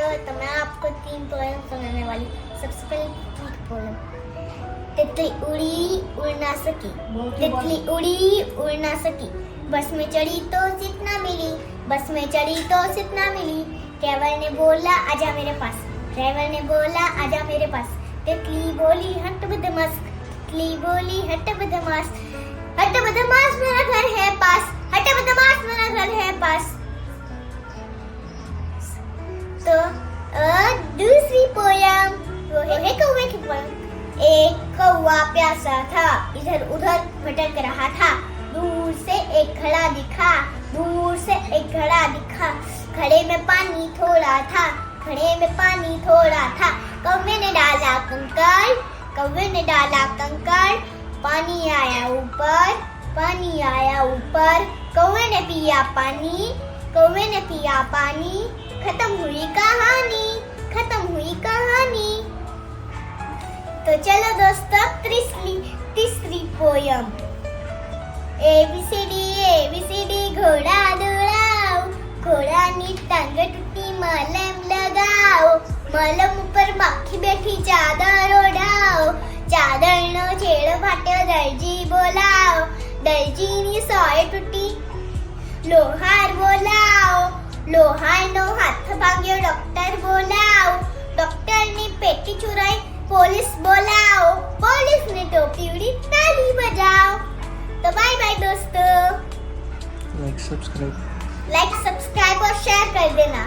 तो मैं आपको 3 पोएम सुनाने वाली। सबसे पहले पोएम। तितली उड़ी उड़ ना सकी, तितली उड़ी उड़ ना सकी, बस में चढ़ी तो सीट ना मिली, बस में चढ़ी तो सीट ना मिली। ड्राइवर ने बोला आजा मेरे पास, ड्राइवर ने बोला आजा मेरे पास। तितली बोली हट बदमाश, तितली बोली हट बदमाश, हट बदमाश मेरा घर है पास, हट बदमाश मेरा घर है पास। तो दूसरी पोयम वो है कौवे की पोयम। एक कौवा प्यासा था, इधर उधर भटक रहा था, दूर से एक घड़ा दिखा, दूर से एक घड़ा दिखा, घड़े में पानी थोड़ा था, घड़े में पानी थोड़ा था। कौवे ने डाला कंकड़, कौवे ने डाला कंकड़, पानी आया ऊपर, पानी आया ऊपर। कौवे ने पिया पानी, कौवे ने पिया पानी, खत्म हुई कहानी, खत्म हुई कहानी। तो चलो दोस्तों तीसरी पोयम। ABCD घोड़ा दौड़ाओ, घोड़ा नी टांग टूटी मलम लगाओ, मलम ऊपर माखी बैठी चादर ओढ़ाओ, चादर नो छेड़ो फाट्यो दर्जी बोलाओ, दर्जी नी सोय टूटी लोहार बोलाओ, लोहार नो हाथ भाग्यो डॉक्टर बोलाओ, डॉक्टर ने पेटी चुराई पुलिस बोलाओ, पुलिस ने टोपी उड़ी ताली बजाओ। तो बाय बाय दोस्तों। लाइक सब्सक्राइब और शेयर कर देना।